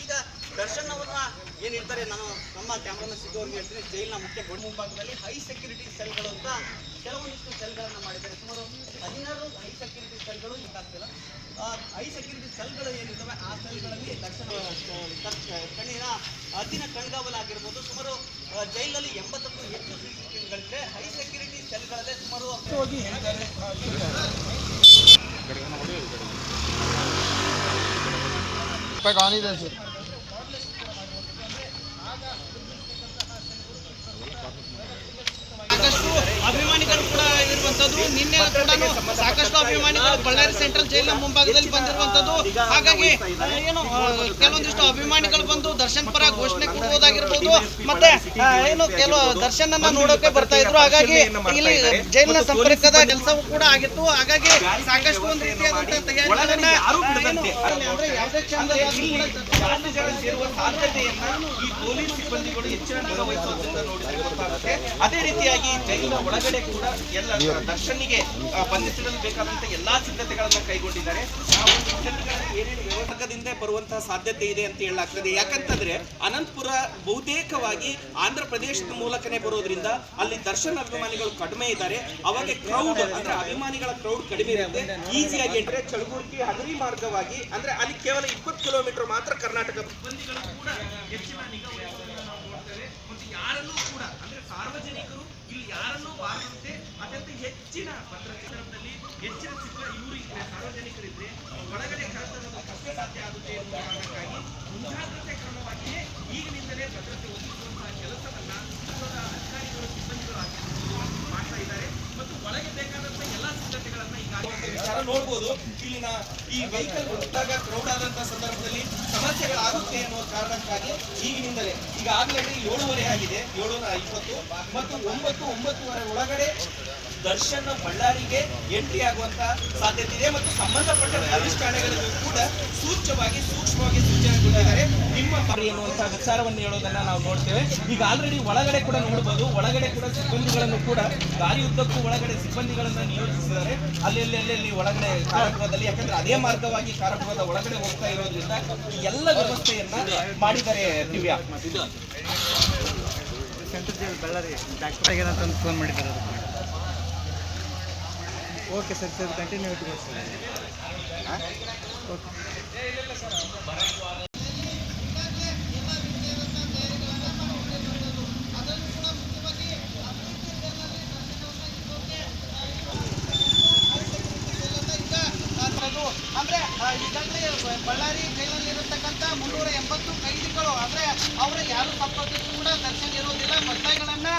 ಈಗ ದರ್ಶನ್ ಅವರನ್ನ ಏನಿರ್ತಾರೆ, ನಾನು ನಮ್ಮ ಕ್ಯಾಮ್ರಾಮನ್ ಸಿದ್ದು ಅವ್ರಿಗೆ ಹೇಳ್ತೀನಿ, ಜೈಲಿನ ಮುಖ್ಯ ಮುಂಭಾಗದಲ್ಲಿ ಹೈ ಸೆಕ್ಯೂರಿಟಿ ಸೆಲ್ಗಳು ಅಂತ ಕೆಲವೊಂದಿಷ್ಟು ಸೆಲ್ಗಳನ್ನು ಮಾಡಿದ್ದಾರೆ. ಸುಮಾರು 16 ಹೈ ಸೆಕ್ಯೂರಿಟಿ ಸೆಲ್ಗಳು ಇದ್ದಾಗ್ತಿಲ್ಲ. ಹೈ ಸೆಕ್ಯೂರಿಟಿ ಸೆಲ್ಗಳು ಏನಿದ್ದಾವೆ ಆ ಸೆಲ್ಗಳಲ್ಲಿ ದರ್ಶನ ಕಣ್ಣಿನ ಹದ್ದಿನ ಕಣ್ಗಾವಲಾಗಿರ್ಬೋದು. ಸುಮಾರು ಜೈಲಲ್ಲಿ 80ಕ್ಕೂ ಹೆಚ್ಚು CCTVಗಳಿದೆ. ಹೈ ಸೆಕ್ಯೂರಿಟಿ ಸೆಲ್ಗಳಲ್ಲೇ ಸುಮಾರು ಅಭಿಮಾನಿಗಳು ಕೂಡ ಇರುವಂತದ್ದು. ನಿನ್ನೆ ಕೂಡ ಸಾಕಷ್ಟು ಅಭಿಮಾನಿಗಳು ಬಳ್ಳಾರಿ ಸೆಂಟ್ರಲ್ ಜೈಲಿನ ಮುಂಭಾಗದಲ್ಲಿ ಬಂದಿರುವಂತದ್ದು. ಹಾಗಾಗಿ ಏನು ಕೆಲವೊಂದಿಷ್ಟು ಅಭಿಮಾನಿಗಳು ಬಂದು ದರ್ಶನ್ ಪರ ಘೋಷಣೆ ಕೊಡುವುದಾಗಿರ್ಬೋದು, ಮತ್ತೆ ಏನು ಕೆಲವು ದರ್ಶನ್ ಅನ್ನ ನೋಡೋಕೆ ಬರ್ತಾ ಇದ್ರು. ಹಾಗಾಗಿ ಇಲ್ಲಿ ಜೈಲಿನ ಸಂಪರ್ಕದ ಕೆಲಸವೂ ಕೂಡ ಆಗಿತ್ತು. ಹಾಗಾಗಿ ಸಾಕಷ್ಟು ಒಂದು ರೀತಿಯಾದಂತಹ ತಯಾರಿಗಳನ್ನ ಅಂದ್ರೆ ಯಾವುದೇ ಪೊಲೀಸ್ ಸಿಬ್ಬಂದಿಗಳು ಹೆಚ್ಚಿನ ನಿಗಾ ವಹಿಸುವುದರಿಂದ ನೋಡಿದರೆ ಗೊತ್ತಾಗುತ್ತೆ. ಅದೇ ರೀತಿಯಾಗಿ ಜೈಲಿನ ಒಳಗಡೆ ಕೂಡ ಎಲ್ಲ ದರ್ಶನ್ಗೆ ಬಂಧಿಸಲು ಬೇಕಾದಂತಹ ಎಲ್ಲಾ ಸಿದ್ಧತೆಗಳನ್ನು ಕೈಗೊಂಡಿದ್ದಾರೆ. ಏನೇನು ವ್ಯವಹಾರದಿಂದ ಬರುವಂತಹ ಸಾಧ್ಯತೆ ಇದೆ ಅಂತ ಹೇಳಲಾಗ್ತದೆ. ಯಾಕಂತಂದ್ರೆ ಅನಂತಪುರ ಬಹುತೇಕವಾಗಿ ಆಂಧ್ರ ಪ್ರದೇಶದ ಮೂಲಕನೇ ಬರೋದ್ರಿಂದ ಅಲ್ಲಿ ದರ್ಶನ್ ಅಭಿಮಾನಿಗಳು ಕಡಿಮೆ ಇದ್ದಾರೆ. ಅವಾಗ ಕ್ರೌಡ್ ಅಂದ್ರೆ ಅಭಿಮಾನಿಗಳ ಕ್ರೌಡ್ ಕಡಿಮೆ ಇರುತ್ತೆ. ಈಸಿಯಾಗಿ ಎಂಟ್ರೆ ಚಳಗುರ್ಕಿ ಹಗರಿ ಮಾರ್ಗವಾಗಿ ಅಂದ್ರೆ ಅಲ್ಲಿ ಕೇವಲ 20 ಕಿಲೋಮೀಟರ್ ಮಾತ್ರ ಕರ್ನಾಟಕ ಸಿಬ್ಬಂದಿಗಳು ಕೂಡ ಹೆಚ್ಚಿನ ನಿಗಾ ವಹಿಸುವುದನ್ನು ನಾವು ನೋಡ್ತೇವೆ. ಮತ್ತು ಯಾರನ್ನೂ ಕೂಡ ಅಂದ್ರೆ ಸಾರ್ವಜನಿಕರು ಇಲ್ಲಿ ಯಾರನ್ನೂ ಬಾರದಂತೆ ಅತ್ಯಂತ ಹೆಚ್ಚಿನ ಭದ್ರತೆ ಹೆಚ್ಚಿನ ಇವರು ಇದ್ರೆ ಸಾರ್ವಜನಿಕರಿದ್ರೆ ಒಳಗಡೆ ಕರೆತರೋದು ಕಷ್ಟ ಸಾಧ್ಯ ಆಗುತ್ತೆ ಎನ್ನುವ ಕಾರಣಕ್ಕಾಗಿ ಮುಂಜಾಗ್ರತೆ ಕ್ರಮವಾಗಿಯೇ ಈಗಿನಿಂದಲೇ ಭದ್ರತೆ ಒದಗಿಸುವಂತಹ ಕೆಲಸವನ್ನ ಅಧಿಕಾರಿಗಳು ಸಿಬ್ಬಂದಿಗಳು ಮಾಡ್ತಾ ಇದ್ದಾರೆ. ಮತ್ತು ಒಳಗೆ ಬೇಕಾದಂತಹ ಎಲ್ಲಾ ಸಿದ್ಧತೆಗಳನ್ನ ಈಗ ನೋಡ್ಬೋದು. ಇಲ್ಲಿನ ಈ ವೆಹಿಕಲ್ ಹೊರಟಾಗ ಕ್ರೌಡ್ ಆದಂತಹ ಸಂದರ್ಭದಲ್ಲಿ ಸಮಸ್ಯೆಗಳಾಗುತ್ತೆ ಎನ್ನುವ ಕಾರಣಕ್ಕಾಗಿ ಈಗಿನಿಂದಲೇ ಈಗಾಗಲೇ 7:30 ಆಗಿದೆ, 7:20 ಮತ್ತು 9:30 ಒಳಗಡೆ ದರ್ಶನ್ ಬಳ್ಳಾರಿಗೆ ಎಂಟ್ರಿ ಆಗುವಂತ ಸಾಧ್ಯತೆ ಇದೆ. ಮತ್ತು ಸಂಬಂಧಪಟ್ಟ ಪೊಲೀಸ್ ಠಾಣೆಗಳಿಗೂ ಕೂಡ ಸೂಕ್ಷ್ಮವಾಗಿ ಸೂಚನೆ ಕೊಟ್ಟಿದ್ದಾರೆ. ನಿಮ್ಮ ಪರಿ ಎನ್ನುವಂತಹ ವಿಚಾರವನ್ನು ಹೇಳೋದನ್ನ ನಾವು ನೋಡ್ತೇವೆ. ಈಗ ಆಲ್ರೆಡಿ ಒಳಗಡೆ ಕೂಡ ನೋಡಬಹುದು, ಒಳಗಡೆ ಕೂಡ ಸಿಬ್ಬಂದಿಗಳನ್ನು ಕೂಡ ದಾರಿ ಉದ್ದಕ್ಕೂ ಒಳಗಡೆ ಸಿಬ್ಬಂದಿಗಳನ್ನ ನಿಯೋಜಿಸಿದ್ದಾರೆ. ಅಲ್ಲಿ ಒಳಗಡೆ ಕಾರಾಗೃಹದಲ್ಲಿ, ಯಾಕಂದ್ರೆ ಅದೇ ಮಾರ್ಗವಾಗಿ ಕಾರಾಗೃಹದ ಒಳಗಡೆ ಹೋಗ್ತಾ ಇರೋದ್ರಿಂದ ಈ ಎಲ್ಲ ವ್ಯವಸ್ಥೆಯನ್ನ ಮಾಡಿದ್ದಾರೆ. ದಿವ್ಯಾ ಸೆಂಟ್ರಲ್ ಜೈಲ್ ಬಳ್ಳಾರಿ ಏನಂತ ಫೋನ್ ಮಾಡಿದ್ದಾರೆ. ಓಕೆ ಸರ್, ಕಂಟಿನ್ಯೂ ಇಟ್ಕೊಳ್ಳಿ ಸರ್. ಓಕೆ. ಅಂದ್ರೆ ಈಗಾಗಲೇ ಬಳ್ಳಾರಿ ಜೈಲಲ್ಲಿ ಇರತಕ್ಕಂಥ 380 ಕೈದಿಗಳು ಅಂದ್ರೆ ಅವರ ಯಾರು ಸಂಪರ್ಕಕ್ಕೂ ಕೂಡ ದರ್ಶನ ಇರೋದಿಲ್ಲ. ಬಸ್ಗಳನ್ನ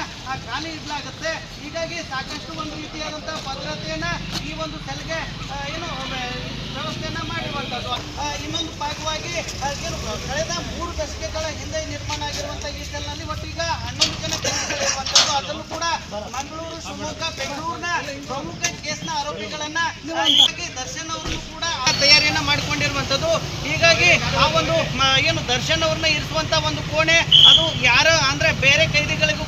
ಖಾಲಿ ಇಡಲಾಗುತ್ತೆ. ಹೀಗಾಗಿ ಸಾಕಷ್ಟು ಒಂದು ರೀತಿಯಾದಂತಹ ಭದ್ರತೆಯನ್ನ ಈ ಒಂದು ಸೆಲ್ಗೆ ಏನು ವ್ಯವಸ್ಥೆಯನ್ನ ಮಾಡಿರುವಂತದ್ದು. ಇನ್ನೊಂದು ಭಾಗವಾಗಿ ಏನು ಕಳೆದ 3 ದಶಕಗಳ ಹಿಂದೆ ನಿರ್ಮಾಣ ಆಗಿರುವಂತಹ ಈ ಸೆಲ್ನಲ್ಲಿ ಒಟ್ಟು ಈಗ 11 ಜನ ಕೈದಿಗಳಿರುವಂತದ್ದು. ಅದನ್ನು ಕೂಡ ಮಂಗಳೂರು, ಶಿವಮೊಗ್ಗ, ಬೆಂಗಳೂರಿನ ಪ್ರಮುಖ ಕೇಸ್ನ ಆರೋಪಿಗಳನ್ನ ದರ್ಶನ್ ಅವರು ಕೂಡ ತಯಾರಿಯನ್ನ ಮಾಡಿಕೊಂಡಿರುವಂತದ್ದು. ಹೀಗಾಗಿ ಆ ಒಂದು ಏನು ದರ್ಶನ್ ಅವ್ರನ್ನ ಇರಿಸುವಂತ ಒಂದು ಕೋಣೆ ಅದು ಯಾರು ಅಂದ್ರೆ ಬೇರೆ ಕೈದಿಗಳಿಗೂ